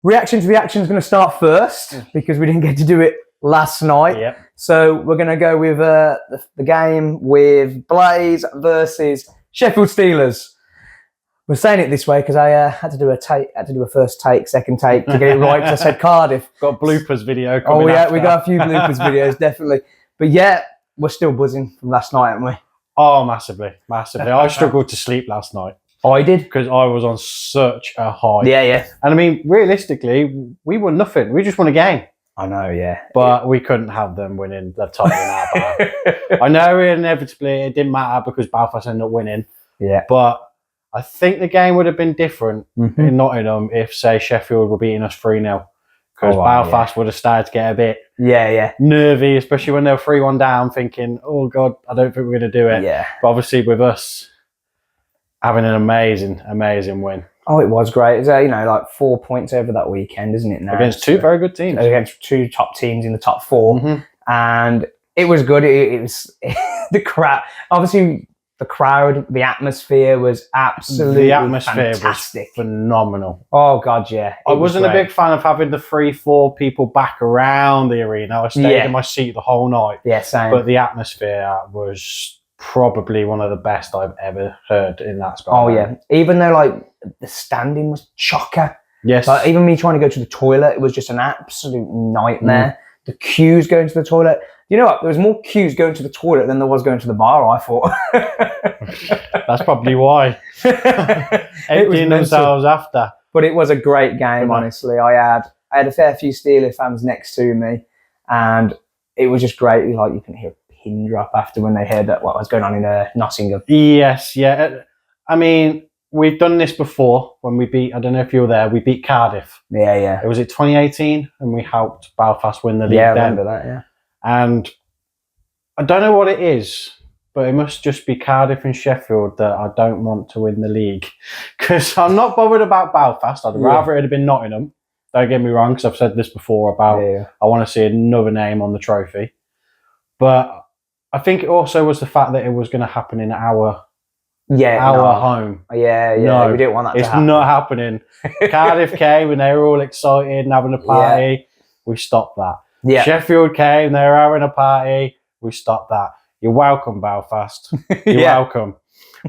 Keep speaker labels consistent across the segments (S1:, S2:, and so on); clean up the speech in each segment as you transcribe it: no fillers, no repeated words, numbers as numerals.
S1: reaction to the action is going to start first because we didn't get to do it last night.
S2: Yep.
S1: So we're going to go with the game with Blaze versus Sheffield Steelers. We're saying it this way because I had to do a first take, second take to get it right. Because I said Cardiff.
S2: Got a bloopers video coming.
S1: Oh yeah,
S2: after.
S1: we got a few bloopers videos definitely. But yeah, we're still buzzing from last night, aren't we?
S2: Oh, massively. I struggled to sleep last night.
S1: I did
S2: because I was on such a high.
S1: Yeah.
S2: And I mean, realistically, we won nothing. We just won a game.
S1: I know, yeah.
S2: But we couldn't have them winning the title in our bar. I know inevitably it didn't matter because Belfast ended up winning.
S1: Yeah.
S2: But I think the game would have been different in Nottingham if, say, Sheffield were beating us 3-0. Because Belfast would have started to get a bit nervy, especially when they were 3-1 down, thinking, oh, God, I don't think we're going to do it.
S1: Yeah.
S2: But obviously with us having an amazing win.
S1: Oh, it was great. It's like 4 points over that weekend, isn't it? Now
S2: against two very good teams.
S1: Against two top teams in the top four, and it was good. It was the crowd. Obviously, the crowd, the atmosphere was absolutely fantastic.
S2: Was phenomenal.
S1: Oh God, yeah.
S2: I wasn't a big fan of having the 3-4 people back around the arena. I stayed in my seat the whole night.
S1: Yeah, same.
S2: But the atmosphere was probably one of the best I've ever heard in that spot.
S1: Oh yeah, even though like the standing was chocker.
S2: Yes.
S1: Like, even me trying to go to the toilet, it was just an absolute nightmare. The queues going to the toilet. You know what? There was more queues going to the toilet than there was going to the bar, I thought.
S2: That's probably why. Emptying themselves after.
S1: But it was a great game, honestly. I had a fair few Steelers fans next to me, and it was just great. Like, you can hear a pin drop after when they heard that what was going on in Nottingham.
S2: Yes, yeah. I mean, we've done this before when we beat, I don't know if you were there, we beat Cardiff.
S1: Yeah.
S2: It was 2018 and we helped Belfast win the league then.
S1: Yeah, I remember that, yeah.
S2: And I don't know what it is, but it must just be Cardiff and Sheffield that I don't want to win the league. Because I'm not bothered about Belfast. I'd rather it had been Nottingham. Don't get me wrong, because I've said this before about I want to see another name on the trophy. But I think it also was the fact that it was going to happen in our home.
S1: Yeah.
S2: No,
S1: we didn't want that to happen.
S2: It's not happening. Cardiff came and they were all excited and having a party. Yeah. We stopped that.
S1: Yeah.
S2: Sheffield came, they were having a party. We stopped that. You're welcome, Belfast. You're welcome.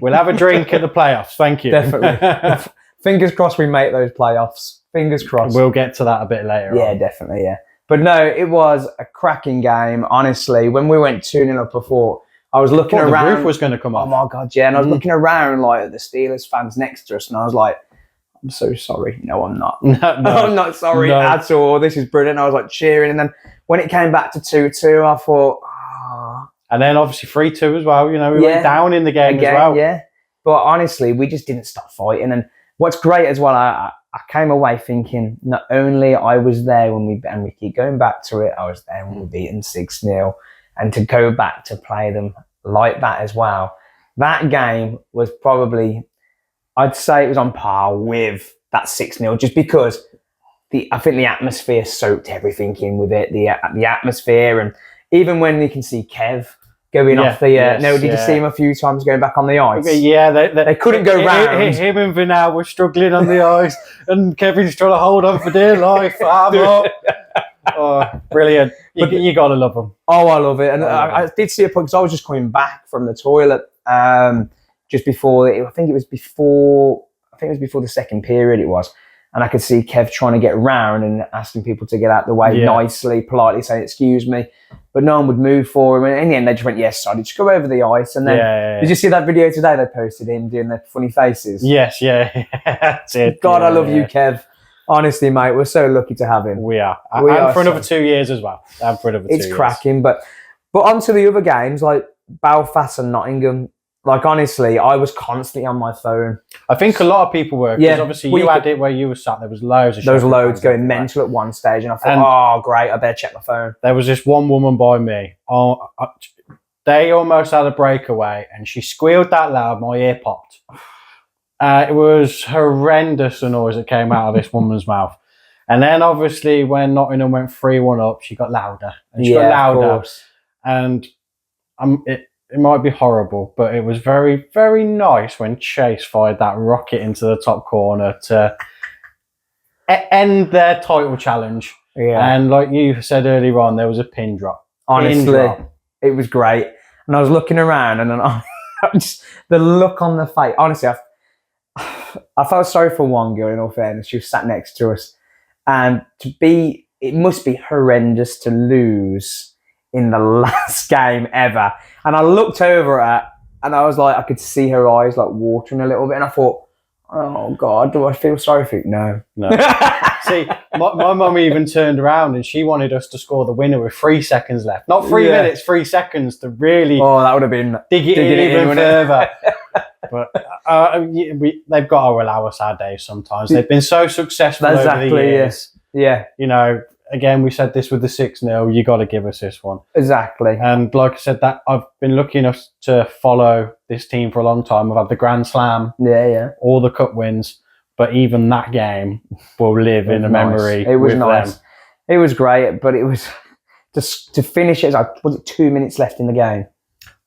S2: We'll have a drink at the playoffs. Thank you.
S1: Definitely. Fingers crossed we make those playoffs. Fingers crossed.
S2: We'll get to that a bit later on.
S1: Yeah, definitely, yeah. But no, it was a cracking game, honestly. When we went 2-0 up before, I was looking around.
S2: The roof was going to come off.
S1: Oh my God, yeah. And I was looking around like at the Steelers fans next to us, and I was like, I'm so sorry. No, I'm not. No, I'm not sorry at all. This is brilliant. I was like cheering. And then when it came back to 2-2, I thought,
S2: And then obviously 3-2 as well. You know, we went down in the game as well.
S1: Yeah. But honestly, we just didn't stop fighting. And what's great as well, I came away thinking not only I was there when we keep going back to it, I was there when we beaten 6-0. And to go back to play them like that as well, that game was probably, I'd say it was on par with that 6-0, just because I think the atmosphere soaked everything in with it, the atmosphere. And even when you can see Kev going off the... did you see him a few times going back on the ice?
S2: Yeah,
S1: they couldn't go round.
S2: Him and Vinal were struggling on the ice, and Kevin's trying to hold on for dear life. Oh, brilliant. You got to love them. Oh,
S1: I love it. And I did see a point, because I was just coming back from the toilet just before, I think it was before the second period it was. And I could see Kev trying to get round and asking people to get out the way nicely, politely saying, excuse me. But no one would move for him. And in the end, they just went, yes, sorry, just go over the ice. And then, did you see that video today they posted him doing the funny faces?
S2: Yes, That's it.
S1: God, I love you, Kev. Honestly, mate, we're so lucky to have him.
S2: We are. And for another 2 years as well.
S1: It's cracking. But on to the other games, like Belfast and Nottingham. Like, honestly, I was constantly on my phone.
S2: I think a lot of people were. Because obviously you had it where you were sat. There was loads of
S1: going mental at one stage. And I thought, great, I better check my phone.
S2: There was this one woman by me. They almost had a breakaway. And she squealed that loud, my ear popped. It was horrendous, the noise that came out of this woman's mouth. And then, obviously, when Nottingham went 3-1 up, she got louder. And she got louder. And it might be horrible, but it was very, very nice when Chase fired that rocket into the top corner to end their title challenge.
S1: Yeah.
S2: And like you said earlier on, there was a pin drop.
S1: Honestly, it was great. And I was looking around, and then just the look on the face. Honestly, I felt sorry for one girl, in all fairness. She was sat next to us. And it must be horrendous to lose in the last game ever. And I looked over at her, and I was like, I could see her eyes like watering a little bit. And I thought, oh God, do I feel sorry for you? No.
S2: See, my mum even turned around and she wanted us to score the winner with 3 seconds left. Not 3 minutes, 3 seconds to really
S1: that would have been
S2: dig it in even further. But they've got to allow us our days sometimes. They've been so successful over the years.
S1: Yeah.
S2: You know, again, we said this with the 6-0. You got to give us this one.
S1: Exactly.
S2: And like I said, that I've been lucky enough to follow this team for a long time. I've had the Grand Slam.
S1: Yeah.
S2: All the cup wins. But even that game will live in a memory.
S1: It was nice.
S2: Them.
S1: It was great, but it was just to finish it. Was it 2 minutes left in the game?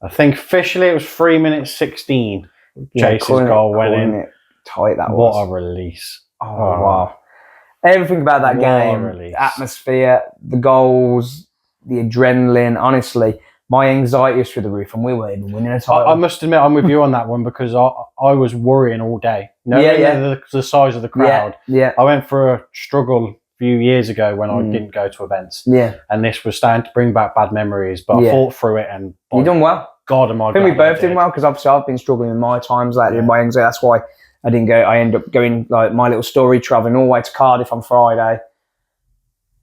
S2: I think officially it was 3 minutes 16. Chase's goal went in.
S1: Tight that was.
S2: What a release!
S1: Oh wow! Everything about that game, the atmosphere, the goals, the adrenaline. Honestly, my anxiety was through the roof, and we were even winning a title.
S2: I must admit, I'm with you on that one because I was worrying all day. The size of the crowd.
S1: Yeah.
S2: I went through a struggle a few years ago when I didn't go to events.
S1: Yeah.
S2: And this was starting to bring back bad memories, but I fought through it and
S1: you done well.
S2: God, am I?
S1: I think we both did well because obviously I've been struggling in my times lately with my anxiety. That's why I didn't go. I ended up going like my little story, travelling all the way to Cardiff on Friday,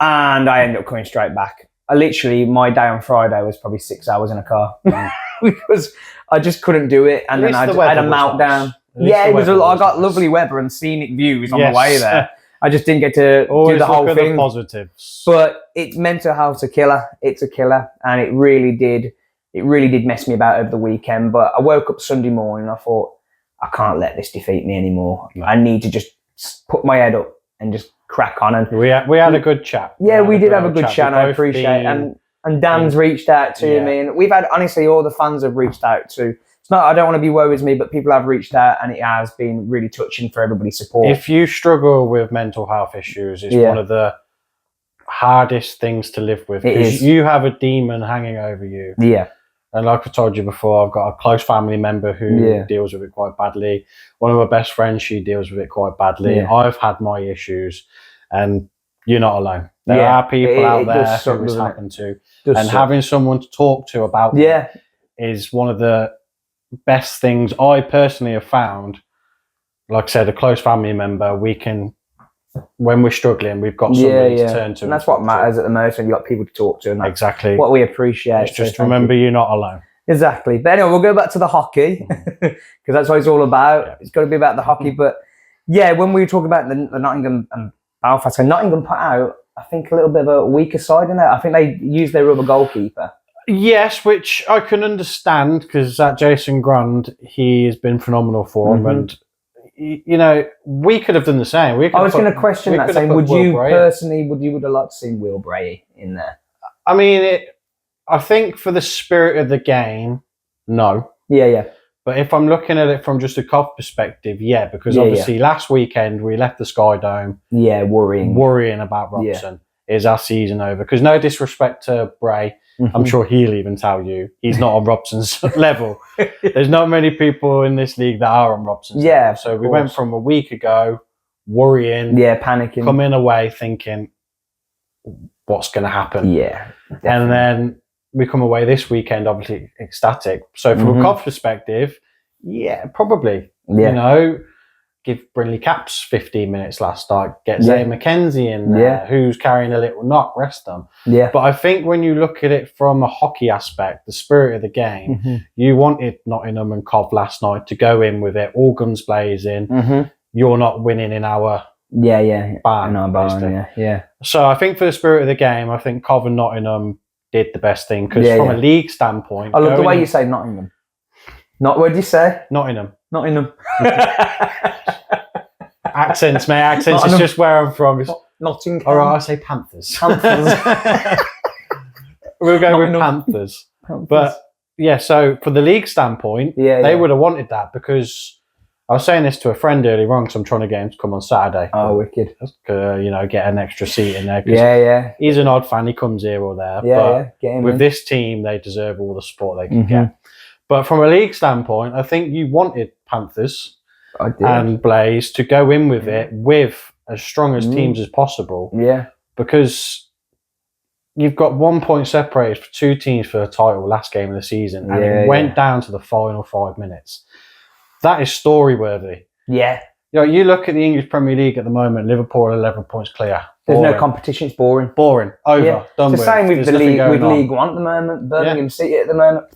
S1: and I ended up coming straight back. My day on Friday was probably 6 hours in a car because I just couldn't do it, and then I had a meltdown. Yeah, it was. I got lovely weather and scenic views on the way there. I just didn't get to do the whole thing.
S2: The positives,
S1: but it's mental health's a killer. It's a killer, and it really did. It really did mess me about over the weekend. But I woke up Sunday morning and I thought, I can't let this defeat me anymore. No. I need to just put my head up and just crack on. And
S2: we had a good chat.
S1: Yeah, we did have a good chat. And I appreciate it. And Dan's reached out to me, and we've had, honestly, all the fans have reached out to. It's not, I don't want to be woe is me, but people have reached out, and it has been really touching for everybody's support.
S2: If you struggle with mental health issues, it's one of the hardest things to live with. Because you have a demon hanging over you.
S1: Yeah.
S2: And like I told you before, I've got a close family member who deals with it quite badly. One of my best friends, she deals with it quite badly.
S1: Yeah.
S2: I've had my issues, and you're not alone. There are people out there who it's happened to. And having someone to talk to about it is one of the best things I personally have found. Like I said, a close family member, we can, when we're struggling, we've got somebody to turn to.
S1: And that's what matters at the most, when you've got people to talk to. And that's
S2: exactly
S1: what we appreciate.
S2: It's just remember you're not alone.
S1: Exactly. But anyway, we'll go back to the hockey because that's what it's all about. Yeah. It's got to be about the hockey. But yeah, when we talk about the Nottingham and Belfast, so Nottingham put out, I think, a little bit of a weaker side in there. I think they used their other goalkeeper.
S2: Yes, which I can understand because that Jason Grund, he has been phenomenal for him. And, you know, we could have done the same.
S1: I was going to question that, saying, would you personally, would have liked to see Will Bray in there?
S2: I mean, I think for the spirit of the game, no.
S1: Yeah.
S2: But if I'm looking at it from just a COF perspective, because obviously last weekend we left the Sky Dome.
S1: Yeah, worrying
S2: about Robson. Is our season over? Because no disrespect to Bray, I'm sure he'll even tell you he's not on Robson's level. There's not many people in this league that are on Robson's level. So we went from a week ago worrying,
S1: panicking,
S2: coming away thinking, what's going to happen?
S1: Yeah, definitely.
S2: And then we come away this weekend, obviously ecstatic. So from a COF perspective, probably.
S1: Yeah.
S2: You know, give Brindley Caps 15 minutes last night, get Zay McKenzie in there, who's carrying a little knock, rest them.
S1: Yeah.
S2: But I think when you look at it from a hockey aspect, the spirit of the game, you wanted Nottingham and Cov last night to go in with it, all guns blazing. You're not winning in our barn.
S1: Yeah.
S2: So I think for the spirit of the game, I think Cov and Nottingham did the best thing because from a league standpoint,
S1: I love the way you say Nottingham. What did you say?
S2: Nottingham. Accents, mate. Accents is just where I'm from.
S1: Nottingham.
S2: All right, I say Panthers. We'll go with Panthers. But yeah, so for the league standpoint, they would have wanted that because I was saying this to a friend earlier on because I'm trying to get him to come on Saturday.
S1: Oh, wicked.
S2: Get an extra seat in there.
S1: Yeah.
S2: He's an odd fan. He comes here or there.
S1: Yeah. Get him
S2: with
S1: in.
S2: this team, they deserve all the support they can get. But from a league standpoint, I think you wanted Panthers and Blaze to go in with it with as strong as teams as possible.
S1: Yeah.
S2: Because you've got 1 point separated for two teams for the title last game of the season, and it went down to the final 5 minutes. That is story-worthy.
S1: Yeah.
S2: You look at the English Premier League at the moment, Liverpool are 11 points clear.
S1: There's no competition, it's boring.
S2: Over, done
S1: it's the same with League One at the moment, Birmingham City at the moment.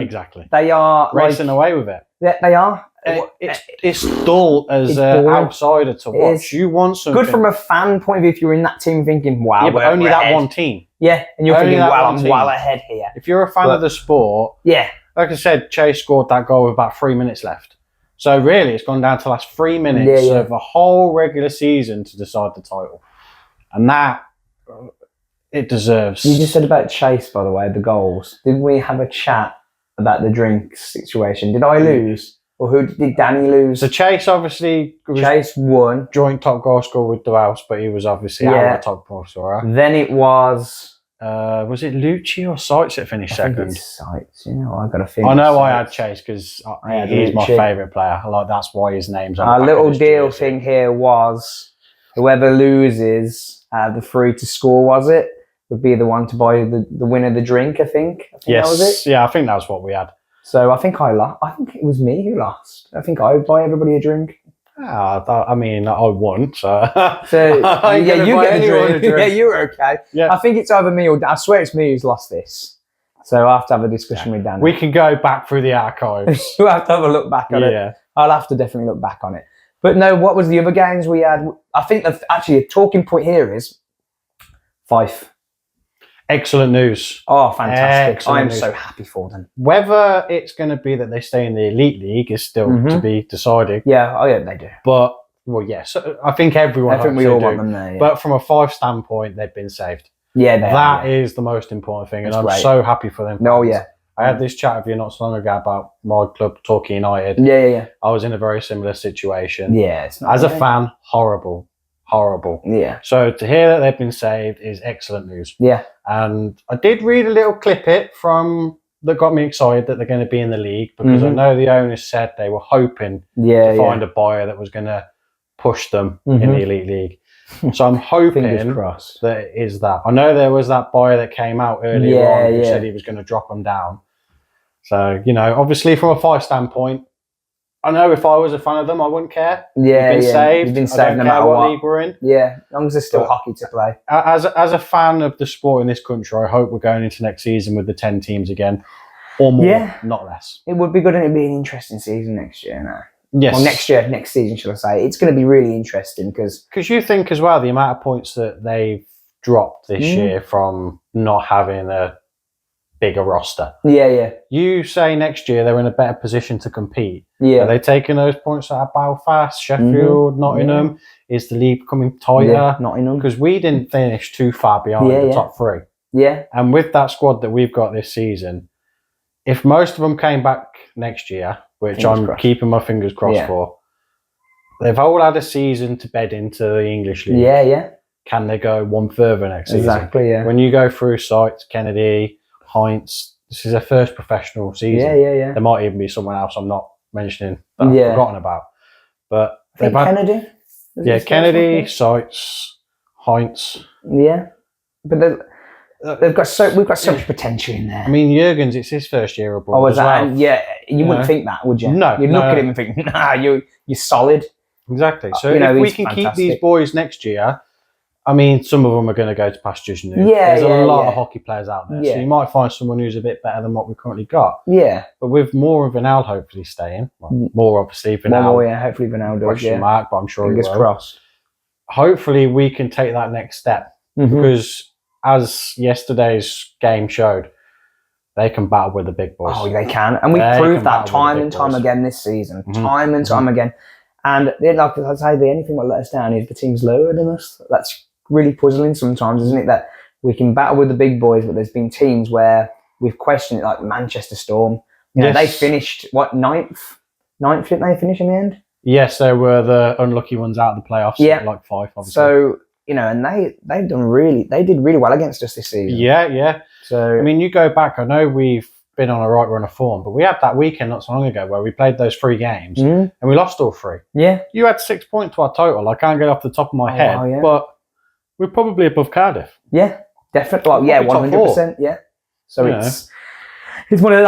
S2: Exactly.
S1: They are
S2: racing away with it.
S1: Yeah, they are.
S2: It's dull as an outsider to watch. You want something
S1: good from a fan point of view if you're in that team thinking, wow,
S2: but only that one team.
S1: Yeah, and you're thinking, wow, I'm well ahead here.
S2: If you're a fan of the sport, like I said, Chase scored that goal with about 3 minutes left. So really, it's gone down to the last 3 minutes of a whole regular season to decide the title. And that, it deserves.
S1: You just said about Chase, by the way, the goals. Didn't we have a chat about the drink situation? Did I lose? Or who did Danny lose?
S2: So Chase obviously
S1: won.
S2: Joint top goal scorer with Dewels, but he was obviously our top goal scorer.
S1: Then it was
S2: it Lucci or Sites that finished second?
S1: Sites, I got to think.
S2: I know I had Chase because he's my favourite player. That's why his name's on
S1: our little deal thing here was whoever loses the free to score, was it? Would be the one to buy the winner the drink, I think. That was it.
S2: Yeah, I think that's what we had.
S1: So I think I lost. I think it was me who lost. I think I would buy everybody a drink.
S2: I won, so
S1: you get the drink. Yeah, you were okay.
S2: Yeah.
S1: I think it's either me or I swear it's me who's lost this. So I have to have a discussion with Dan.
S2: We can go back through the archives.
S1: We'll have to have a look back on it. I'll have to definitely look back on it. But no, what was the other games we had? I think actually a talking point here is Fife.
S2: Excellent news.
S1: Oh, fantastic. I'm so happy for them.
S2: Whether it's going to be that they stay in the Elite League is still to be decided.
S1: Yeah, they do.
S2: But, so I think everyone
S1: we all want them there. Yeah.
S2: But from a Fife standpoint, they've been saved.
S1: Yeah,
S2: that is the most important thing. And I'm so happy for them.
S1: No, yeah.
S2: I had this chat with you not so long ago about my club, Torquay United.
S1: Yeah.
S2: I was in a very similar situation.
S1: Yeah, it's not
S2: as a fan, horrible.
S1: Yeah.
S2: So to hear that they've been saved is excellent news.
S1: Yeah.
S2: And I did read a little clip that got me excited that they're going to be in the league because I know the owners said they were hoping to find a buyer that was going to push them in the Elite League. So I'm hoping that it is that. I know there was that buyer that came out earlier on who said he was going to drop them down. So, obviously from a Fife standpoint, I know if I was a fan of them, I wouldn't care.
S1: Yeah,
S2: You've been saved no matter what league we're in.
S1: Yeah, as long as there's still hockey to play.
S2: As a fan of the sport in this country, I hope we're going into next season with the 10 teams again, or more, not less.
S1: It would be good and it'd be an interesting season next year now.
S2: Yes.
S1: Well, next season, shall I say. It's going to be really interesting because
S2: you think as well, the amount of points that they've dropped this year from not having a bigger roster.
S1: Yeah.
S2: You say next year they're in a better position to compete.
S1: Yeah.
S2: Are they taking those points out of Belfast, Sheffield, Nottingham? Is the league becoming tighter?
S1: Yeah, Nottingham.
S2: Because we didn't finish too far behind the top three.
S1: Yeah.
S2: And with that squad that we've got this season, if most of them came back next year, which I'm keeping my fingers crossed for, they've all had a season to bed into the English league.
S1: Yeah.
S2: Can they go one further next season?
S1: Exactly, yeah.
S2: When you go through Sites, Kennedy, Heinz, this is their first professional season.
S1: Yeah.
S2: There might even be someone else I'm not mentioning that I've forgotten about. But
S1: they've had Kennedy.
S2: Kennedy, Sites, Heinz.
S1: Yeah, but we've got so much potential in there.
S2: I mean, Jurgens, it's his first year abroad.
S1: Oh, was that? Well. Yeah, you wouldn't think that, would you?
S2: No,
S1: you'd look at him and think, nah, you're solid.
S2: Exactly. So if we can keep these boys next year. I mean, some of them are going to go to pastures new. There's a lot of hockey players out there. So you might find someone who's a bit better than what we've currently got.
S1: Yeah.
S2: But with more of Vinal hopefully staying, more obviously Vinal.
S1: Hopefully Vinal does,
S2: question mark, but I'm sure
S1: Fingers
S2: he will.
S1: Crossed.
S2: Hopefully we can take that next step. Because as yesterday's game showed, they can battle with the big boys.
S1: Oh, they can. And we've proved that time and time again this season. Time and time again. And like I say, the only thing that let us down is the team's lower than us. That's really puzzling sometimes, isn't it? That we can battle with the big boys, but there's been teams where we've questioned it, like Manchester Storm. You know, they finished, 9th? 9th, didn't they finish in the end?
S2: Yes, they were the unlucky ones out of the playoffs.
S1: Yeah.
S2: Like Fife, obviously.
S1: So, and they did really well against us this season.
S2: Yeah.
S1: So,
S2: I mean, you go back, I know we've been on a right run of form, but we had that weekend not so long ago where we played those 3 games and we lost all 3.
S1: Yeah.
S2: You had 6 points to our total. I can't get off the top of my head,
S1: wow, yeah.
S2: but we're probably above Cardiff.
S1: Yeah, definitely. Well, yeah, 100%. Yeah. So it's one of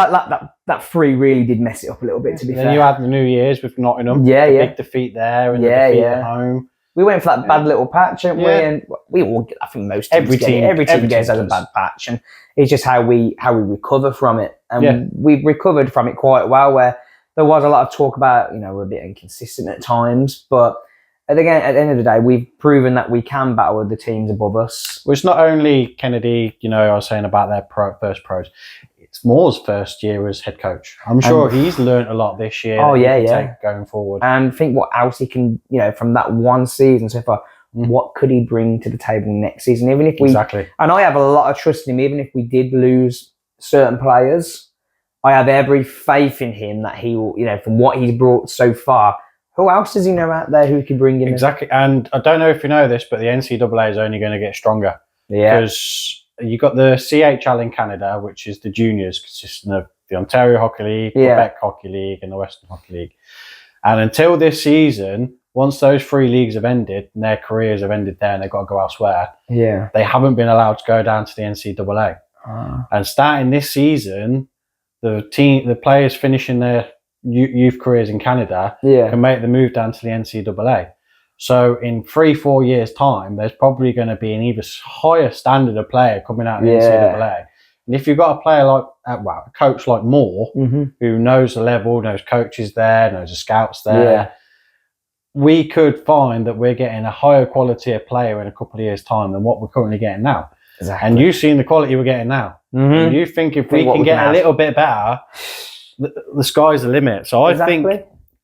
S1: that 3 really did mess it up a little bit, to be fair.
S2: Then you had the New Year's with Nottingham. Big defeat there and the defeat at home.
S1: We went for that bad little patch, didn't we? And we all, I think most teams every team gets a bad patch, and it's just how we recover from it. And we've recovered from it quite well. Where there was a lot of talk about, we're a bit inconsistent at times, but at the end of the day, we've proven that we can battle with the teams above us.
S2: Well, it's not only Kennedy. I was saying about their first pros. It's Moore's first year as head coach. I'm sure he's learned a lot this year. Take going forward.
S1: And think what else he can, from that one season so far, what could he bring to the table next season? Even if we, and I have a lot of trust in him, even if we did lose certain players, I have every faith in him that he will, from what he's brought so far. Who else does he know out there who could bring in?
S2: Exactly. And I don't know if you know this, but the NCAA is only going to get stronger.
S1: Yeah.
S2: Because you got the CHL in Canada, which is the juniors, consisting of the Ontario Hockey League, Quebec Hockey League, and the Western Hockey League. And until this season, once those 3 leagues have ended and their careers have ended there and they've got to go elsewhere, they haven't been allowed to go down to the NCAA. And starting this season, the players finishing their youth careers in Canada can make the move down to the NCAA. So in 3-4 years' time, there's probably going to be an even higher standard of player coming out of the NCAA. And if you've got a player like, a coach like Moore, who knows the level, knows coaches there, knows the scouts there, we could find that we're getting a higher quality of player in a couple of years' time than what we're currently getting now.
S1: Exactly.
S2: And you've seen the quality we're getting now. And you think if we can get a little bit better, the sky's the limit. So I think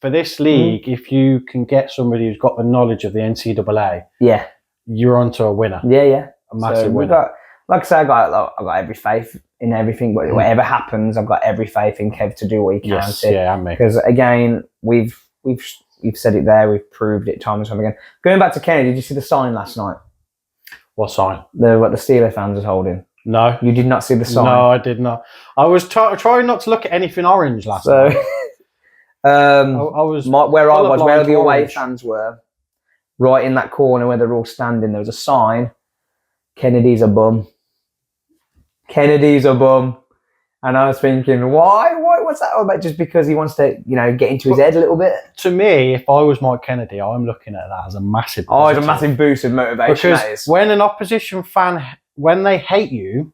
S2: for this league, if you can get somebody who's got the knowledge of the NCAA, you're onto a winner.
S1: A
S2: massive winner.
S1: Like I say, I've got every faith in everything. Whatever happens, I've got every faith in Kev to do what he can.
S2: And me.
S1: Because again, we've said it there, we've proved it time and time again. Going back to Kennedy, did you see the sign last night?
S2: What sign?
S1: What the Steelers fans was holding.
S2: No.
S1: You did not see the sign?
S2: No, I did not. I was trying not to look at anything orange last night.
S1: I was where the away fans were, right in that corner where they're all standing, there was a sign, Kennedy's a bum. Kennedy's a bum. And I was thinking, why? What's that all about? Just because he wants to, get into his head a little bit?
S2: To me, if I was Mike Kennedy, I'm looking at that as a massive positive.
S1: It's a massive boost of motivation.
S2: Because when an opposition fan, when they hate you,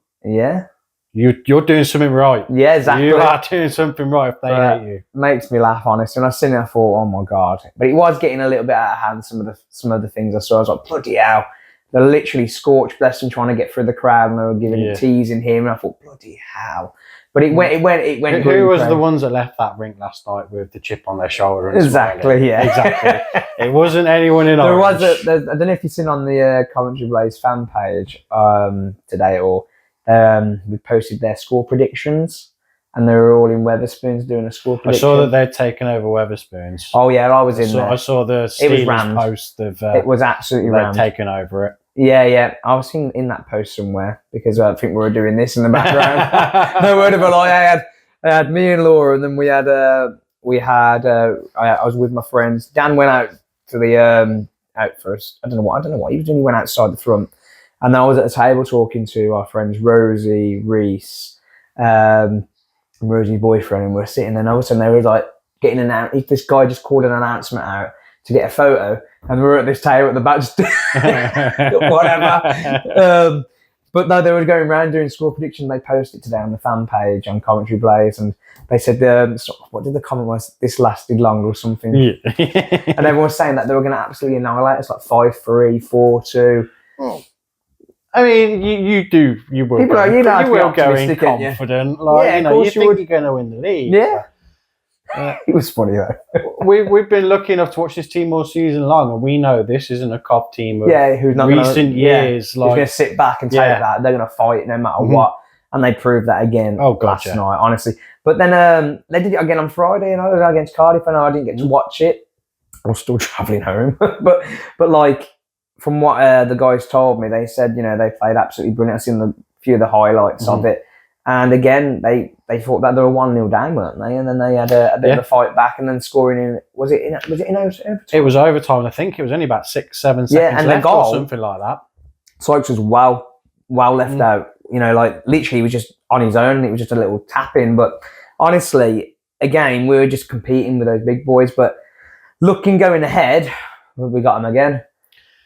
S2: you're doing something right.
S1: Yeah, exactly.
S2: You are doing something right if they hate you.
S1: Makes me laugh, honestly. When I seen it, I thought, oh my God. But it was getting a little bit out of hand, some of the things I saw. I was like, bloody hell. They're literally scorched, bless them, trying to get through the crowd, and they were giving teasing him. And I thought, bloody hell. But it went.
S2: Who was the ones that left that rink last night with the chip on their shoulder? And
S1: exactly.
S2: It wasn't anyone in orange.
S1: I don't know if you've seen on the Coventry Blaze fan page today, or we posted their score predictions, and they were all in Wetherspoons doing a score prediction.
S2: I saw that they'd taken over Wetherspoons.
S1: Oh yeah, I was in there.
S2: I saw the Steelers post of.
S1: It was absolutely rammed.
S2: They'd taken over it.
S1: Yeah. I was in that post somewhere because I think we were doing this in the background. No word of a lie. I had me and Laura, and then we had I was with my friends. Dan went out to the out first. I don't know what he was doing. He went outside the front, and I was at the table talking to our friends Rosie, Reese, Rosie's boyfriend, and we were sitting there, and all of a sudden they were like getting announced. This guy just called an announcement out to get a photo, and we were at this table at the back, just whatever. But no, they were going around doing score prediction. They posted today on the fan page on Coventry Blaze, and they said, what did the comment was? This lasted long or something. Yeah. And everyone was saying that they were going to absolutely annihilate us, like 5-3, 4-2.
S2: Oh. I mean, you will go in confident. You think you're going to win the league.
S1: Yeah. It was funny though.
S2: We've been lucky enough to watch this team all season long, and we know this isn't a COV team of
S1: who's not
S2: recent years.
S1: Who's going to sit back and take that. They're going to fight no matter what. And they proved that again last night. Honestly, But then they did it again on Friday, and I was against Cardiff, and I didn't get to watch it. I was still travelling home, but like from what the guys told me, they said they played absolutely brilliant. I've seen a few of the highlights of it, and again they thought that they were 1-0 down, weren't they? And then they had a bit of a fight back, and then scoring in was it in overtime?
S2: It was overtime. I think it was only about 6-7 seconds
S1: and
S2: left
S1: the goal,
S2: or something like that.
S1: Sykes was well left out. Like literally he was just on his own. It was just a little tap in. But honestly, again, we were just competing with those big boys. But looking going ahead, we got them again.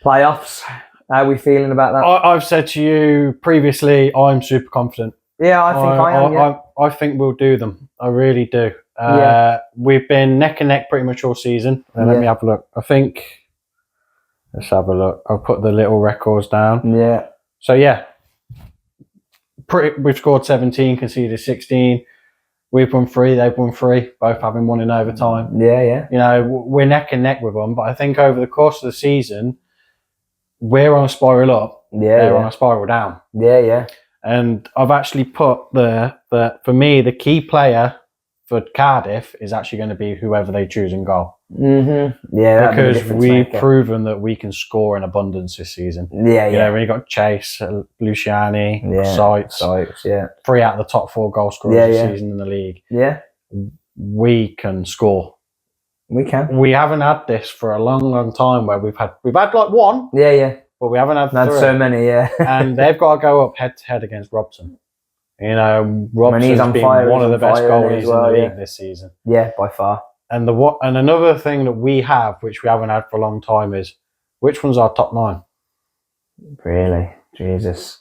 S1: Playoffs. How are we feeling about that?
S2: I've said to you previously, I'm super confident.
S1: Yeah, I think I am. Yeah.
S2: I think we'll do them. I really do. We've been neck and neck pretty much all season. Let me have a look. I think. Let's have a look. I'll put the little records down.
S1: Yeah.
S2: So we've scored 17, conceded 16. We've won 3, they've won 3, both having won in overtime.
S1: Yeah.
S2: We're neck and neck with them, but I think over the course of the season, we're on a spiral up. They're on a spiral down.
S1: Yeah.
S2: And I've actually put for me, the key player for Cardiff is actually going to be whoever they choose in goal.
S1: Mm-hmm. Yeah,
S2: because we've proven that we can score in abundance this season.
S1: Yeah.
S2: We got Chase, Luciani, Sykes, 3 out of the top 4 goal scorers this season in the league.
S1: Yeah,
S2: we can score.
S1: We can.
S2: We haven't had this for a long time where we've had like 1.
S1: Yeah.
S2: But we haven't had 3.
S1: So many. Yeah,
S2: and they've got to go up head to head against Robson. Robson's been one of the best goalies in the league this season.
S1: Yeah, by far.
S2: And another thing that we have, which we haven't had for a long time, is which one's our top 9?
S1: Really, Jesus.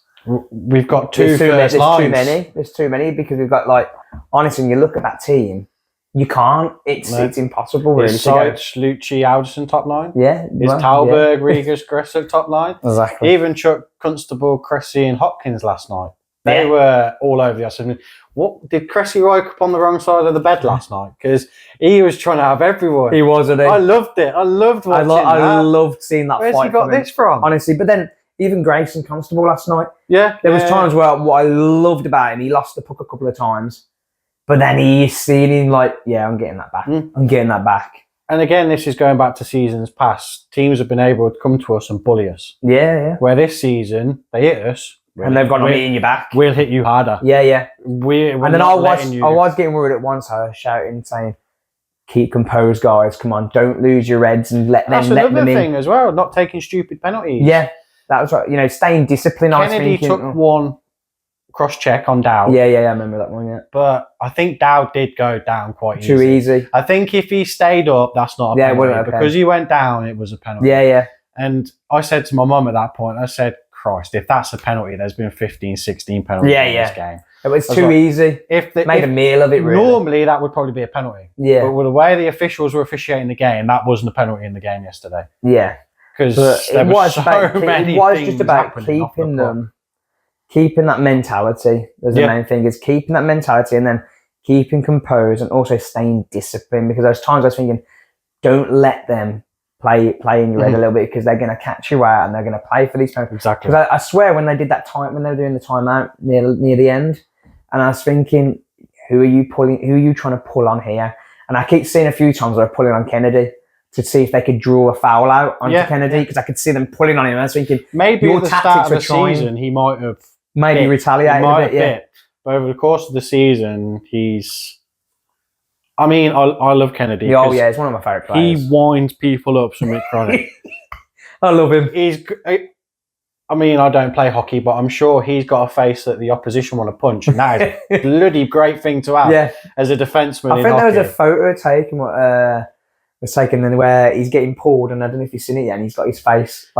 S2: We've got 2 first lines.
S1: There's too many because we've got honestly, when you look at that team, you can't. It's impossible. Really.
S2: Is Sykes, Lucci, Alderson top 9?
S1: Yeah.
S2: Is Talberg, Regis, Gressel top 9?
S1: Exactly.
S2: Even Chuck, Constable, Cressy, and Hopkins last night. They were all over the ice. What did Cressy wake up on the wrong side of the bed last night? Because he was trying to have everyone.
S1: He was, I
S2: loved it. I loved watching that.
S1: I loved seeing that.
S2: Where's
S1: fight
S2: he got this from?
S1: Honestly, but then even Grayson Constable last night.
S2: Yeah,
S1: there was times where what I loved about him, he lost the puck a couple of times, but then he's seen him I'm getting that back. I'm getting that back.
S2: And again, this is going back to seasons past. Teams have been able to come to us and bully us.
S1: Yeah.
S2: Where this season they hit us.
S1: And they've got me in your back.
S2: We'll hit you harder.
S1: Yeah.
S2: We're
S1: and then I was getting worried at once. I was shouting, saying, "Keep composed, guys! Come on, don't lose your heads and let them in." That's another
S2: thing as well. Not taking stupid penalties.
S1: Yeah, that was right. Staying disciplined.
S2: Kennedy took one cross check on Dow.
S1: Yeah, I remember that one. Yeah,
S2: but I think Dow did go down quite
S1: too easy.
S2: I think if he stayed up, that's not a penalty. Because he went down, it was a penalty.
S1: Yeah.
S2: And I said to my mum at that point, I said, Christ, if that's a penalty, there's been 15, 16 penalties in this game.
S1: It was too easy.
S2: If they
S1: made a meal of it, really.
S2: Normally, that would probably be a penalty.
S1: Yeah.
S2: But with the way the officials were officiating the game, that wasn't a penalty in the game yesterday.
S1: Yeah.
S2: Because it was just about
S1: keeping that mentality. There's the main thing is keeping that mentality and then keeping composed and also staying disciplined. Because there's times I was thinking, don't let them play in your head a little bit because they're going to catch you out and they're going to play for these penalties.
S2: Exactly.
S1: Because I swear when they did that when they were doing the timeout near the end, and I was thinking, who are you trying to pull on here? And I keep seeing a few times where they're pulling on Kennedy to see if they could draw a foul out onto Kennedy because I could see them pulling on him. I was thinking,
S2: maybe at the start of the season he might have
S1: retaliated a bit.
S2: But over the course of the season, I love Kennedy.
S1: Oh yeah, he's one of my favourite players.
S2: He winds people up something chronic.
S1: I love him.
S2: I don't play hockey, but I'm sure he's got a face that the opposition want to punch, and that is a bloody great thing to have as a defenseman.
S1: I think there was a photo taken where he's getting pulled, and I don't know if you've seen it yet, and he's got his face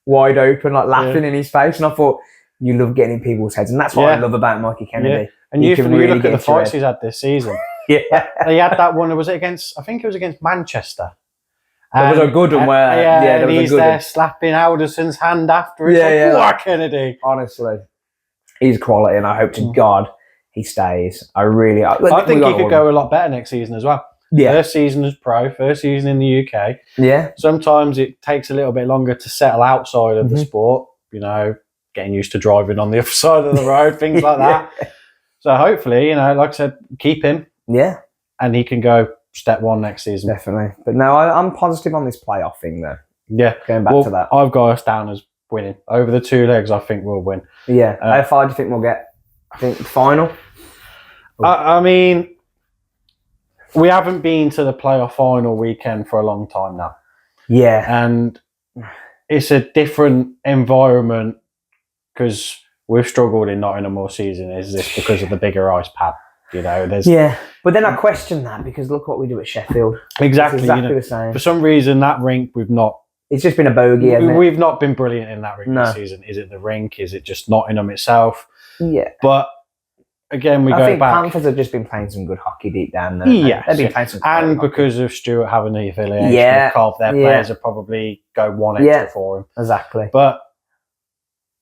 S1: wide open, laughing in his face, and I thought, you love getting in people's heads, and that's what I love about Mikey Kennedy.
S2: Yeah. And you look at the fights he's had this season.
S1: He
S2: had that one. Was it against? I think it was against Manchester.
S1: There was a good one where
S2: and he's there slapping Alderson's hand after. It's Kennedy.
S1: Honestly, he's quality, and I hope to God he stays. I
S2: think he could go a lot better next season as well.
S1: Yeah.
S2: First season as pro, first season in the UK.
S1: Yeah.
S2: Sometimes it takes a little bit longer to settle outside of the sport. Getting used to driving on the other side of the road, things like that. So hopefully, like I said, keep him.
S1: Yeah.
S2: And he can go step one next season.
S1: Definitely. But no, I'm positive on this playoff thing, though.
S2: Yeah.
S1: Going back to that.
S2: I've got us down as winning. Over the 2 legs, I think we'll win.
S1: Yeah. How far do you think we'll get? I think final?
S2: I mean, we haven't been to the playoff final weekend for a long time now.
S1: Yeah.
S2: And it's a different environment because we've struggled in Nottingham all season. Is this because of the bigger ice pad?
S1: Yeah. But then I question that because look what we do at Sheffield.
S2: Exactly.
S1: It's exactly the same.
S2: For some reason, that rink, we've not...
S1: It's just been a bogey, hasn't it?
S2: We've not been brilliant in that rink this season. Is it the rink? Is it just Nottingham itself?
S1: Yeah.
S2: But again, I think back.
S1: Panthers have just been playing some good hockey deep down there.
S2: Yeah.
S1: They've been playing some
S2: and because of Stuart having the affiliation with Cov, their players have probably go one extra for him.
S1: Exactly.
S2: But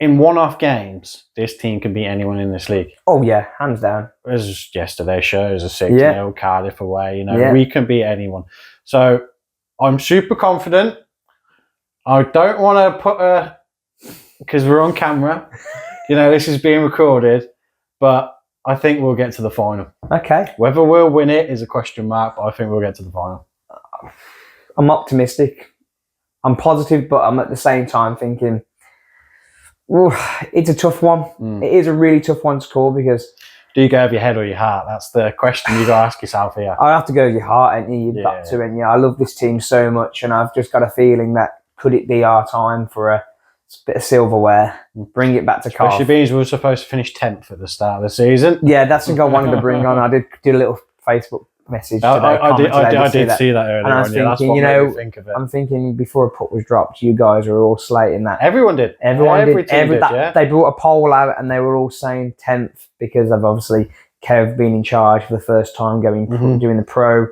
S2: in one-off games, this team can beat anyone in this league.
S1: Oh, yeah. Hands down.
S2: As yesterday's show, it was a 6-0 Cardiff away. We can beat anyone. So I'm super confident. I don't want to put because we're on camera. This is being recorded. But I think we'll get to the final.
S1: Okay.
S2: Whether we'll win it is a question mark, but I think we'll get to the final.
S1: I'm optimistic. I'm positive, but I'm at the same time thinking, it's a tough one. It is a really tough one to call because...
S2: Do you go with your head or your heart? That's the question you got to ask yourself here.
S1: I have to go with your heart, ain't you? You've got to, and I love this team so much, and I've just got a feeling that could it be our time for a bit of silverware, bring it back to Cardiff.
S2: Especially being we were supposed to finish 10th at the start of the season.
S1: Yeah, that's something I wanted to bring on. I did a little Facebook message today.
S2: I did see that earlier.
S1: And I was thinking, I'm thinking before a puck was dropped, you guys were all slating that.
S2: Everyone did.
S1: Everyone did. They brought a poll out and they were all saying 10th because of obviously Kev being in charge for the first time, doing the pro,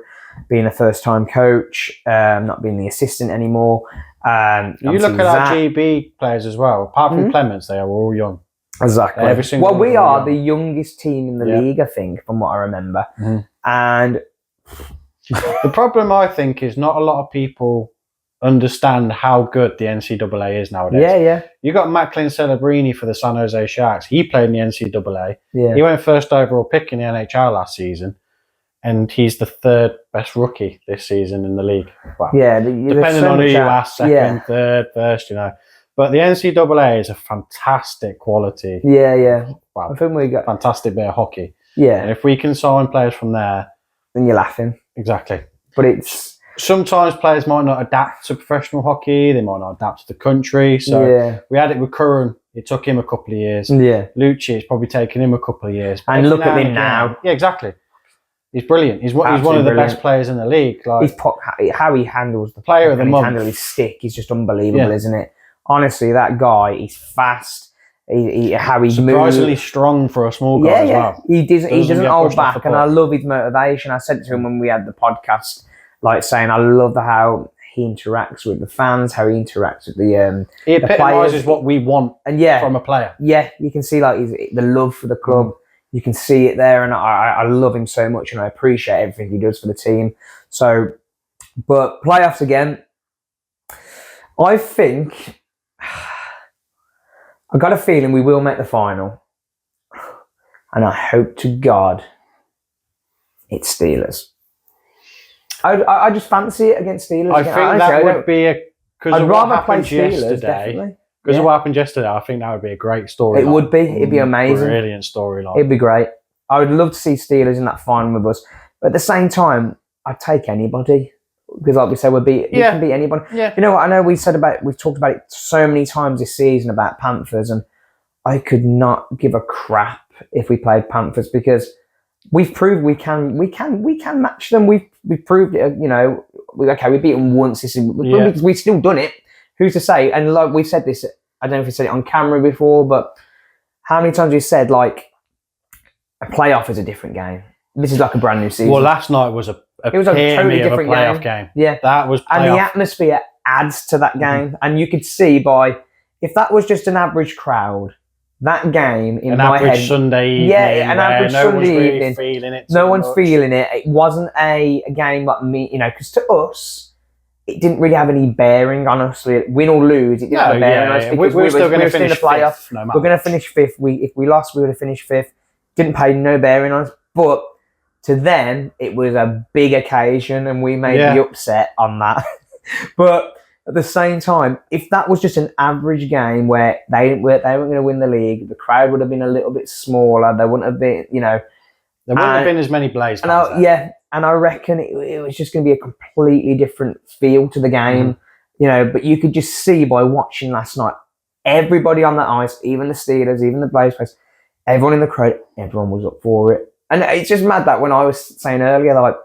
S1: being a first-time coach, not being the assistant anymore.
S2: You look at our GB players as well. Apart from Clements, they are all young.
S1: Exactly. Well, we are the youngest team in the league, I think, from what I remember. And
S2: the problem, I think, is not a lot of people understand how good the NCAA is nowadays.
S1: Yeah.
S2: You got Macklin Celebrini for the San Jose Sharks. He played in the NCAA.
S1: Yeah.
S2: He went first overall pick in the NHL last season. And he's the 3rd best rookie this season in the league. Wow.
S1: Yeah,
S2: depending on who you ask, second, third, first, But the NCAA is a fantastic quality.
S1: Yeah.
S2: Wow.
S1: I think we got
S2: fantastic bit of hockey.
S1: Yeah.
S2: And if we can sign players from there,
S1: then you're laughing.
S2: Exactly.
S1: But it's
S2: sometimes players might not adapt to professional hockey. They might not adapt to the country. So we had it with Curran. It took him a couple of years.
S1: Yeah.
S2: Lucci, it's probably taken him a couple of years.
S1: But and look at him now.
S2: Yeah, exactly. He's brilliant. He's one of the best players in the league.
S1: How he handles the
S2: player of the month.
S1: Handle his stick is just unbelievable, isn't it? Honestly, that guy, he's fast. How he
S2: surprisingly strong for a small guy as well.
S1: He doesn't hold back, and I love his motivation. I said to him when we had the podcast, saying I love how he interacts with the fans, how he interacts with the
S2: he epitomises what we want from a player.
S1: Yeah, you can see the love for the club. You can see it there, and I love him so much, and I appreciate everything he does for the team. So, but playoffs again, I think I got a feeling we will make the final, and I hope to God it's Steelers. I just fancy it against Steelers.
S2: I think that would be because of what happened yesterday.
S1: Definitely.
S2: Because of what happened yesterday, I think that would be a great storyline.
S1: It would be. It'd be amazing.
S2: Brilliant storyline.
S1: It'd be great. I would love to see Steelers in that final with us. But at the same time, I'd take anybody. Because like we said, we can beat anybody.
S2: Yeah.
S1: You know what? I know we've talked about it so many times this season about Panthers, and I could not give a crap if we played Panthers because we've proved we can match them. We've proved it, we beat them once this season. We've still done it. Who's to say? And like we've said this, I don't know if we said it on camera before, but how many times we've said a playoff is a different game. This is like a brand new season.
S2: Well, last night was a totally different playoff game.
S1: Yeah,
S2: that was playoff.
S1: And the atmosphere adds to that game, and you could see if that was just an average crowd, that game in my head,
S2: Sunday evening,
S1: an average Sunday evening,
S2: feeling it.
S1: No one's feeling it. It wasn't a game like me, because to us. It didn't really have any bearing on us. Win or lose, it didn't have a bearing on us.
S2: We're still going to finish fifth.
S1: We're going to finish fifth. If we lost, we would have finished fifth. didn't pay no bearing on us. But to them, it was a big occasion, and we made the upset on that. But at the same time, if that was just an average game where they weren't going to win the league, the crowd would have been a little bit smaller. There wouldn't have been, there
S2: wouldn't have been as many Blaze fans.
S1: And I reckon it was just going to be a completely different feel to the game, But you could just see by watching last night, everybody on the ice, even the Steelers, even the Blaze fans, everyone in the crowd, everyone was up for it. And it's just mad that when I was saying earlier, like,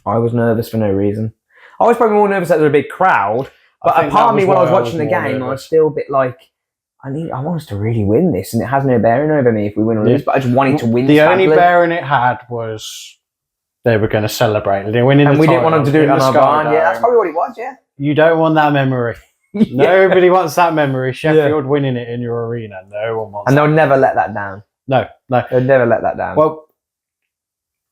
S1: I was nervous for no reason. I was probably more nervous that there was a big crowd. But a part of me, when I was watching the game, I was still a bit like, I want us to really win this, and it has no bearing over me if we win or lose. But I just wanted to win.
S2: The only bearing it had was they were going to celebrate. They're winning, and we didn't want them to do it on our barn.
S1: Yeah, that's probably what it was. Yeah,
S2: you don't want that memory. Nobody wants that memory. Sheffield winning it in your arena. No one wants.
S1: And they'll never let that down.
S2: No,
S1: they'll never let that down.
S2: Well,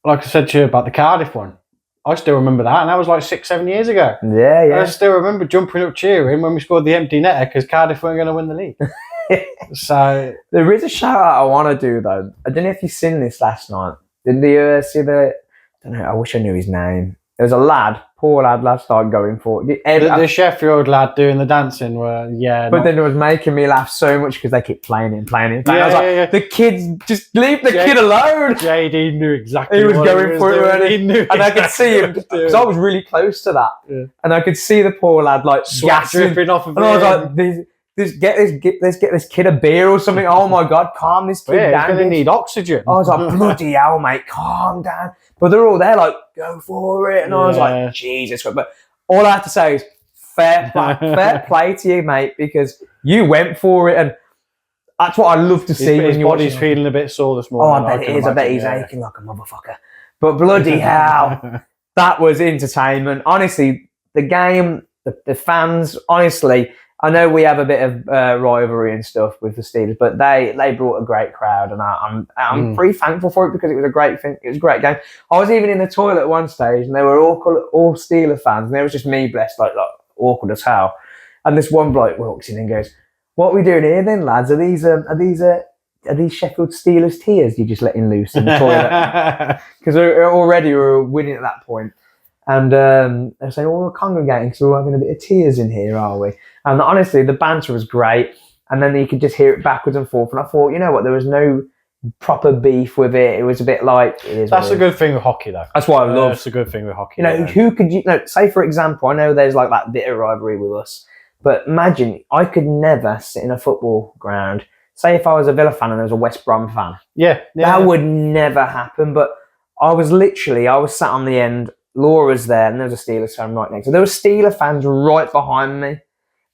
S2: like I said to you about the Cardiff one. I still remember that, and that was like 6-7 years ago.
S1: Yeah.
S2: I still remember jumping up cheering when we scored the empty netter because Cardiff weren't going to win the league. So
S1: there is a shout out I want to do though. I don't know if you've seen this last night. Did you see the? I don't know. I wish I knew his name. There was a lad, poor lad, last night going for it.
S2: The Sheffield lad doing the dancing were
S1: But then it was making me laugh so much because they kept playing it. I was like, the kids, just leave the kid alone.
S2: JD knew exactly.
S1: He was going for it, he knew, and I could see him because I was really close to that, and I could see the poor lad like
S2: dripping off of him.
S1: And I was like, let's get this kid a beer or something. Oh my God, calm this kid down.
S2: He's going to need oxygen.
S1: I was like, bloody hell, mate, calm down. But they're all there like, go for it. And I was like, Jesus Christ. But all I have to say is fair play to you, mate, because you went for it. And that's what I love to see.
S2: His body's feeling a bit sore this morning.
S1: Oh, I bet it is. I bet he's aching like a motherfucker. But bloody hell, that was entertainment. Honestly, the game, the fans, honestly, I know we have a bit of rivalry and stuff with the Steelers, but they brought a great crowd, and I'm pretty thankful for it because it was a great thing. It was a great game. I was even in the toilet at one stage, and they were all Steeler fans, and there was just me, blessed, like awkward as hell. And this one bloke walks in and goes, "What are we doing here, then, lads? Are these Sheffield Steelers tears you're just letting loose in the toilet?" Because already we were winning at that point. And they're saying, we're congregating, so we're having a bit of tears in here, are we? And honestly, the banter was great. And then you could just hear it backwards and forth. And I thought, you know what, there was no proper beef with it. It was a bit like, it is.
S2: That's a good thing with hockey, though.
S1: That's what I love.
S2: That's a good thing with hockey.
S1: Who could you, say for example, I know there's like that bit of rivalry with us, but imagine, I could never sit in a football ground. Say if I was a Villa fan and there was a West Brom fan. That would never happen. But I was sat on the end. Laura's there, and there was a Steelers fan right next. So there were Steeler fans right behind me,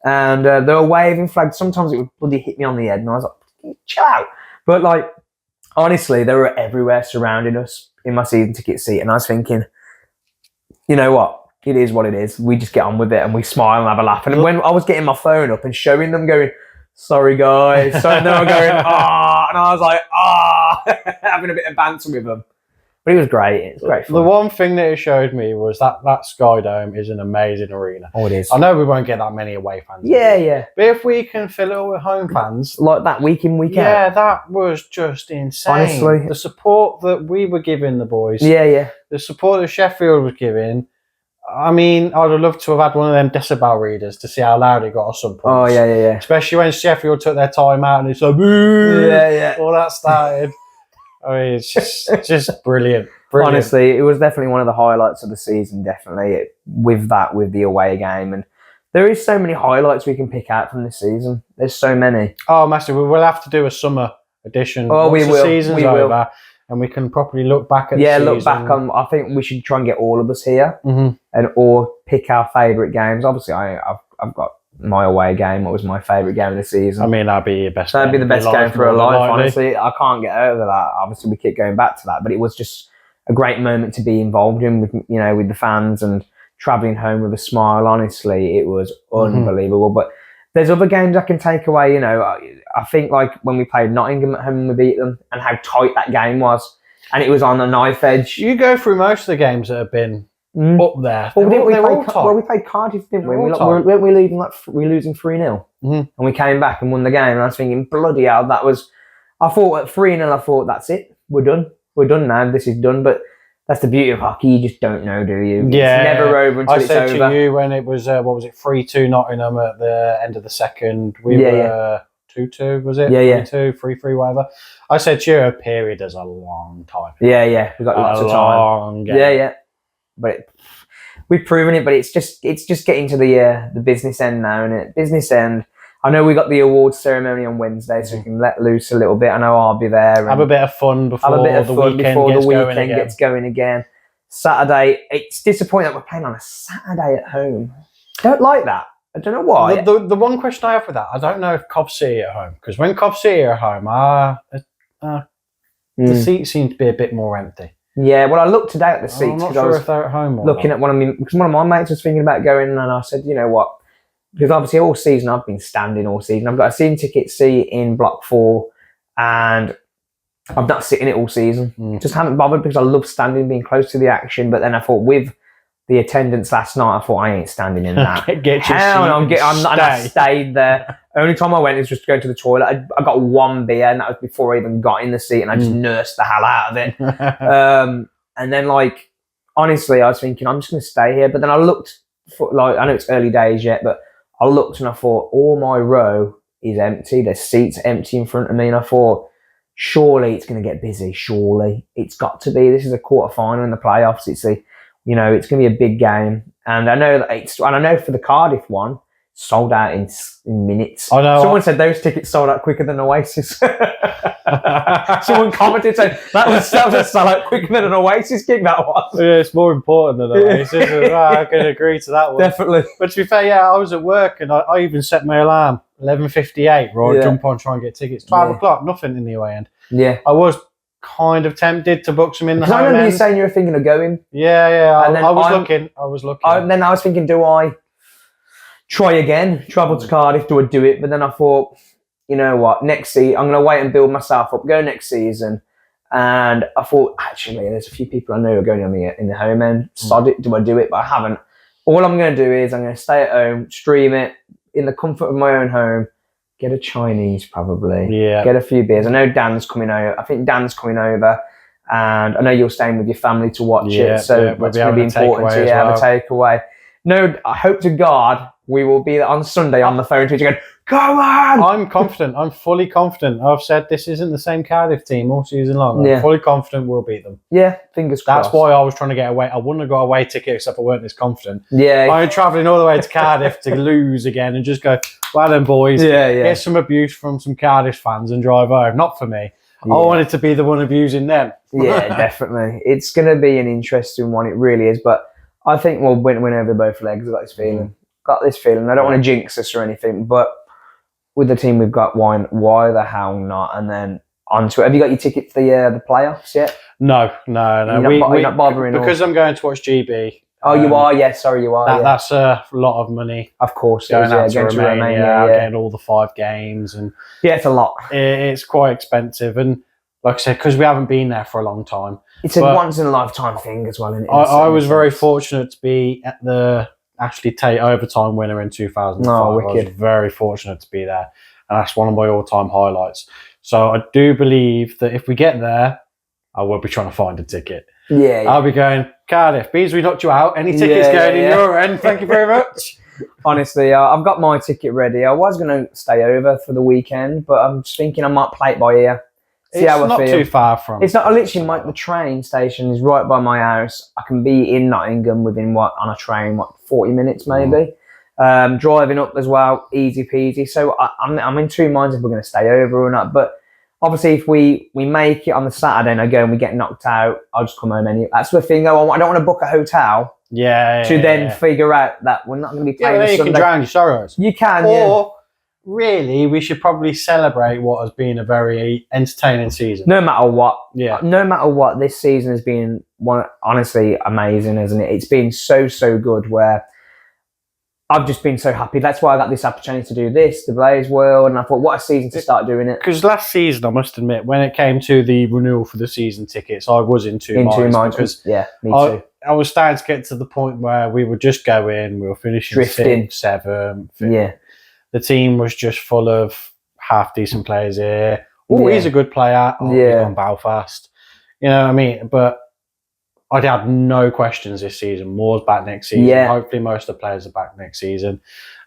S1: and they were waving flags. Sometimes it would bloody hit me on the head, and I was like, chill out. But like, honestly, they were everywhere surrounding us in my season ticket seat, and I was thinking, you know what? It is what it is. We just get on with it, and we smile and have a laugh. And when I was getting my phone up and showing them, going, sorry guys, so they were going, and I was like, having a bit of banter with them. But it was great. It was great fun.
S2: The one thing that it showed me was that Sky Dome is an amazing arena.
S1: Oh, it is.
S2: I know we won't get that many away fans.
S1: Yeah.
S2: But if we can fill it with home fans.
S1: Like that week in, week out.
S2: Yeah, that was just insane.
S1: Honestly.
S2: The support that we were giving the boys.
S1: Yeah.
S2: The support that Sheffield was giving. I mean, I'd have loved to have had one of them decibel readers to see how loud it got at some point.
S1: Oh, yeah.
S2: Especially when Sheffield took their time out and it's like, boo!
S1: Yeah.
S2: All that started. I mean, it's just brilliant.
S1: Honestly, it was definitely one of the highlights of the season, definitely, with the away game. And there is so many highlights we can pick out from this season. There's so many.
S2: Oh, Master, we will have to do a summer edition.
S1: Oh, we will.
S2: The season's over, and we can properly look back at the season.
S1: Look back on. I think we should try and get all of us here, or pick our favourite games. Obviously, I've got my away game. What was my favourite game of the season?
S2: I mean, that'd be your best.
S1: That'd be the best game for a life. Honestly, I can't get over that. Obviously, we keep going back to that, but it was just a great moment to be involved in with the fans and travelling home with a smile. Honestly, it was unbelievable. But there's other games I can take away. I think like when we played Nottingham at home and we beat them, and how tight that game was, and it was on a knife edge.
S2: You go through most of the games that have been up there.
S1: Well, we played Cardiff, didn't we? Weren't we losing 3-0? And we came back and won the game. And I was thinking, bloody hell, that was. I thought at 3-0, I thought that's it. we're done. We're done now. This is done. But that's the beauty of hockey. You just don't know, do you?
S2: Yeah.
S1: It's never over until it's over.
S2: I said to you when it was, 3-2 Nottingham at the end of the second. We were 2-2, was it?
S1: Yeah,
S2: 3-2, 3-3, whatever. I said to you, a period is a long time.
S1: Yeah. We've got lots of time. Yeah. But we've proven it. But it's just getting to the business end now, and it business end. I know we got the awards ceremony on Wednesday, so we can let loose a little bit. I know I'll be there.
S2: Have a bit of fun before the weekend
S1: gets going again. Saturday, it's disappointing that we're playing on a Saturday at home. I don't like that. I don't know why.
S2: The one question I have with that, I don't know if Cov City are at home, because when Cov City are at home, the seats seem to be a bit more empty.
S1: Yeah, well, I looked today at the seats.
S2: I'm not sure if they're at home or
S1: looking
S2: not.
S1: At because one of my mates was thinking about going, and I said, you know what? Because obviously all season I've been standing all season. I've got a season ticket seat in Block 4, and I've not sitting it all season. Just haven't bothered because I love standing, being close to the action. But then I thought with the attendance last night, I thought I ain't standing in that. I stayed there. Only time I went is just to go to the toilet. I got one beer, and that was before I even got in the seat, and I just nursed the hell out of it. And then, honestly, I was thinking I'm just going to stay here. But then I looked I know it's early days yet, but I looked and I thought all my row is empty. There's seats empty in front of me, and I thought surely it's going to get busy. Surely it's got to be. This is a quarter final in the playoffs. It's it's going to be a big game, and I know that for the Cardiff one, sold out in minutes.
S2: I know.
S1: Someone said those tickets sold out quicker than Oasis. Someone commented saying that was a sell out quicker than an Oasis gig. That was.
S2: Yeah, it's more important than Oasis. I can agree to that one.
S1: Definitely.
S2: But to be fair, I was at work and I even set my alarm 11:58. Right, jump on, try and get tickets. 12 o'clock, nothing in the away end.
S1: Yeah,
S2: I was kind of tempted to book some in the home
S1: I remember
S2: end.
S1: you saying you were thinking of going.
S2: Yeah.
S1: And then
S2: I was looking.
S1: And then I was thinking, do I try again, travel to Cardiff, do I do it? But then I thought, you know what, next season, I'm going to wait and build myself up, go next season. And I thought, actually, there's a few people I know who are going in the home end. Sod it, do I do it? But I haven't. All I'm going to do is I'm going to stay at home, stream it in the comfort of my own home, get a Chinese probably, get a few beers. I know Dan's coming over. I think Dan's coming over. And I know you're staying with your family to watch it. So
S2: we'll
S1: it's going to be important to have a takeaway. No, I hope to God we will be on Sunday on the phone to each other. Come on!
S2: I'm confident. I'm fully confident. I've said this isn't the same Cardiff team all season long. I'm fully confident we'll beat them.
S1: Yeah, fingers crossed.
S2: That's why I was trying to get away. I wouldn't have got a away ticket except I weren't this confident.
S1: Yeah.
S2: I'm travelling all the way to Cardiff to lose again and just go, well then boys, get some abuse from some Cardiff fans and drive home. Not for me. I wanted to be the one abusing them.
S1: Yeah, definitely. It's going to be an interesting one. It really is. But I think we'll win over both legs. I've got this feeling. I don't want to jinx us or anything, but with the team we've got, why the hell not? And then onto it. Have you got your ticket to the playoffs yet?
S2: No.
S1: You're not bothering
S2: because I'm going to watch GB.
S1: Oh, you are? Yeah, sorry, you are.
S2: That's a lot of money.
S1: Of course.
S2: Going out to Romania, getting all the 5 games. And
S1: yeah, it's a lot.
S2: It's quite expensive. And like I said, because we haven't been there for a long time.
S1: It's a once-in-a-lifetime thing as well.
S2: I was very fortunate to be at the Ashley Tate overtime winner in 2005.
S1: Oh, wicked.
S2: I was very fortunate to be there. And that's one of my all-time highlights. So I do believe that if we get there, I will be trying to find a ticket.
S1: Yeah.
S2: I'll be going, Cardiff, we knocked you out. Any tickets going in your end? Thank you very much.
S1: Honestly, I've got my ticket ready. I was going to stay over for the weekend, but I'm just thinking I might play it by ear. See how I feel.
S2: It's not too far from.
S1: It's not. I literally, the train station is right by my house. I can be in Nottingham within on a train, 40 minutes maybe. Driving up as well, easy peasy. So I'm in two minds if we're going to stay over or not. But obviously, if we make it on the Saturday and I go and we get knocked out, I'll just come home anyway. That's the thing. I don't want to book a hotel. Then figure out that we're not going to be playing
S2: Sunday.
S1: You
S2: can drown your sorrows.
S1: You can,
S2: or really, we should probably celebrate what has been a very entertaining season.
S1: No matter what. Yeah. No matter what, this season has been honestly amazing, isn't it? It's been so good where I've just been so happy. That's why I got this opportunity to do this, the Blaze World, and I thought, what a season to start doing it.
S2: Because last season, I must admit, when it came to the renewal for the season tickets, I was in two minds. Because
S1: me too.
S2: I was starting to get to the point where we would just go in, we were finishing
S1: drifting
S2: 6th, 7th.
S1: Yeah.
S2: The team was just full of half-decent players here. Oh, he's a good player. Oh, he's on Belfast. You know what I mean? But I had no questions this season. Moore's back next season.
S1: Yeah.
S2: Hopefully most of the players are back next season.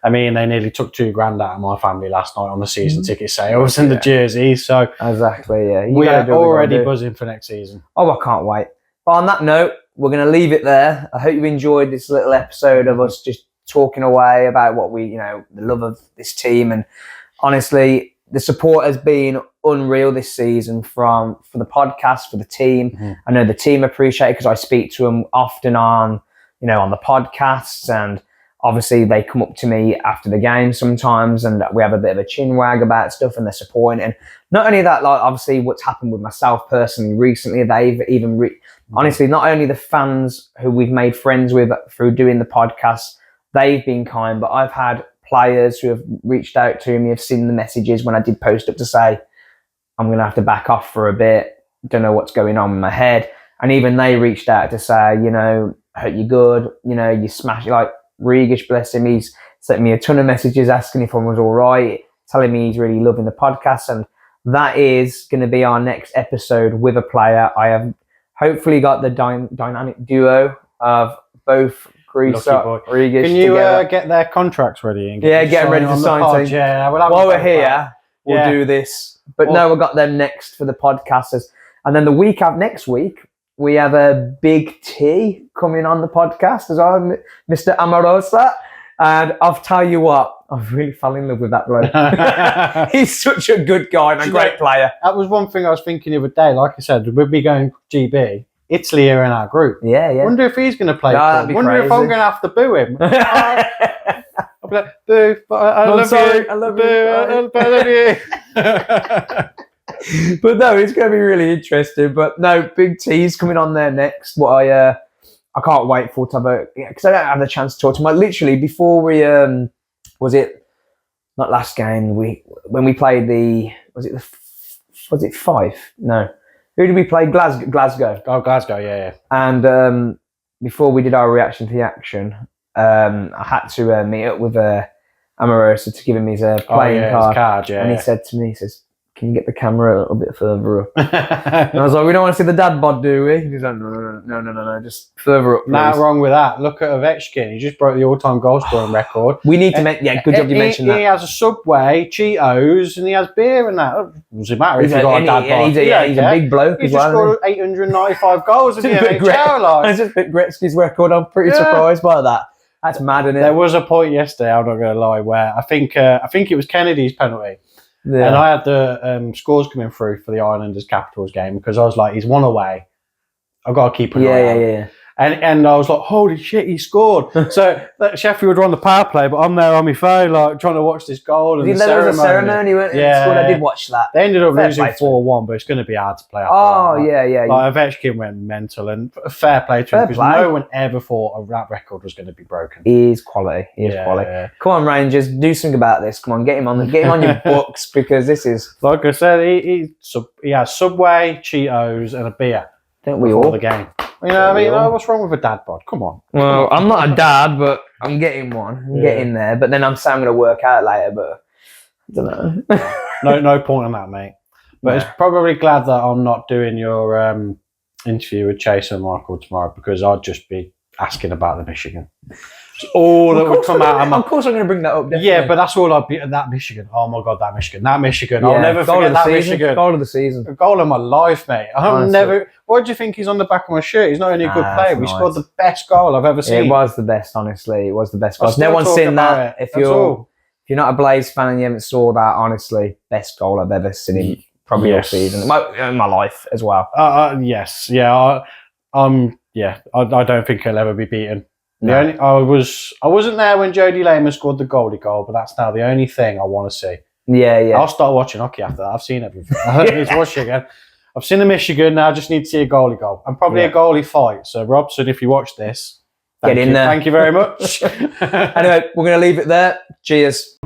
S2: I mean, they nearly took $2,000 out of my family last night on the season ticket sales and the jerseys. So
S1: exactly, yeah.
S2: we are already buzzing for next season.
S1: Oh, I can't wait. But on that note, we're going to leave it there. I hope you enjoyed this little episode of us just talking away about what we, the love of this team. And honestly, the support has been unreal this season for the podcast, for the team. Mm-hmm. I know the team appreciate it because I speak to them often on the podcasts, and obviously they come up to me after the game sometimes and we have a bit of a chin wag about stuff and they're supporting. And not only that, like obviously what's happened with myself personally recently, they've even honestly, not only the fans who we've made friends with through doing the podcast, they've been kind, but I've had players who have reached out to me, have seen the messages when I did post up to say, I'm going to have to back off for a bit. Don't know what's going on in my head. And even they reached out to say, I hope you're good. You smash, like Regish, bless him. He's sent me a ton of messages asking if I was all right, telling me he's really loving the podcast. And that is going to be our next episode with a player. I have hopefully got the dynamic duo of both Regish.
S2: Can you get their contracts ready? And
S1: get them ready to sign.
S2: Yeah,
S1: while we're here, we'll do this. But no, we've got them next for the podcasters. And then the week of next week, we have a Big T coming on the podcast as well, Mr. Amorosa. And I'll tell you what, I've really fell in love with that bloke. He's such a good guy and a great player.
S2: That was one thing I was thinking the other day. Like I said, we'd be going GB. Italy are in our group.
S1: Yeah.
S2: Wonder if he's going to play. Wonder
S1: crazy.
S2: If I'm going to have to boo him. I'll be like, boo, but I love you. I love you. I love you.
S1: But no, it's going to be really interesting. But no, Big T's coming on there next. What I can't wait for to have because I don't have the chance to talk to him. Like, literally before we was it not last game? When we played was it Fife? No. Who did we play? Glasgow.
S2: Oh, Glasgow, yeah.
S1: And before we did our reaction to the action, I had to meet up with Amorosa to give him his playing card.
S2: Yeah.
S1: And he said to me, he says, can you get the camera a little bit further up? And I was like, we don't want to see the dad bod, do we? He's like, no, just further up, please.
S2: Not wrong with that. Look at Ovechkin. He just broke the all-time goal scoring record.
S1: We need to make, good job you mentioned that.
S2: He has a Subway, Cheetos, and he has beer and that. It doesn't matter if you've got a dad bod.
S1: He's a big bloke as well.
S2: He just scored 895 goals in the NHL.
S1: It's just Gretzky's record. I'm pretty surprised by that. That's mad, isn't it?
S2: There was a point yesterday, I'm not going to lie, where I think it was Kennedy's penalty. Yeah. And I had the scores coming through for the Islanders Capitals game because I was like, he's one away. I've got to keep an eye on. Yeah. And I was like, holy shit, he scored. So Sheffield were on the power play, but I'm there on my phone, like trying to watch this goal. And
S1: there was a ceremony, weren't there? Yeah. I did watch that.
S2: They ended up losing 4-1, but it's going to be hard to play. Like, Ovechkin went mental, and fair play to him because no one ever thought that record was going to be broken.
S1: He is quality. Yeah. Come on, Rangers, do something about this. Come on, get him on your books because this is.
S2: Like I said, he has Subway, Cheetos, and a beer.
S1: Don't we all?
S2: The game. You know what I mean? What's wrong with a dad bod? Come on.
S1: Well, I'm not a dad, but I'm getting one. I'm getting there. But then I'm saying I'm going to work out later, but I don't know.
S2: no point on that, mate. But it's probably glad that I'm not doing your interview with Chase and Michael tomorrow because I'd just be asking about the Michigan. All that would come out of my...
S1: Of course I'm going to bring that up, definitely.
S2: Yeah, but that's all I'd be... That Michigan. Oh, my God, that Michigan. I'll never forget that Michigan.
S1: Goal of the season.
S2: A goal of my life, mate. I'll never... Why do you think he's on the back of my shirt? He's not only a good player. We scored the best goal I've ever seen.
S1: It was the best, honestly. It was the best goal. No one's seen that. If you're not a Blaze fan and you haven't saw that, honestly, best goal I've ever seen in probably all season. In my life as well.
S2: Yes. Yeah. I don't think he'll ever be beaten. No. I wasn't there when Jody Lehman scored the goalie goal, but that's now the only thing I want to see.
S1: Yeah.
S2: I'll start watching hockey after that. I've seen everything. I don't need to watch it again. I've seen the Michigan, now I just need to see a goalie goal. And probably a goalie fight. So, Robson, if you watch this,
S1: get in there.
S2: Thank you very much.
S1: Anyway, we're going to leave it there. Cheers.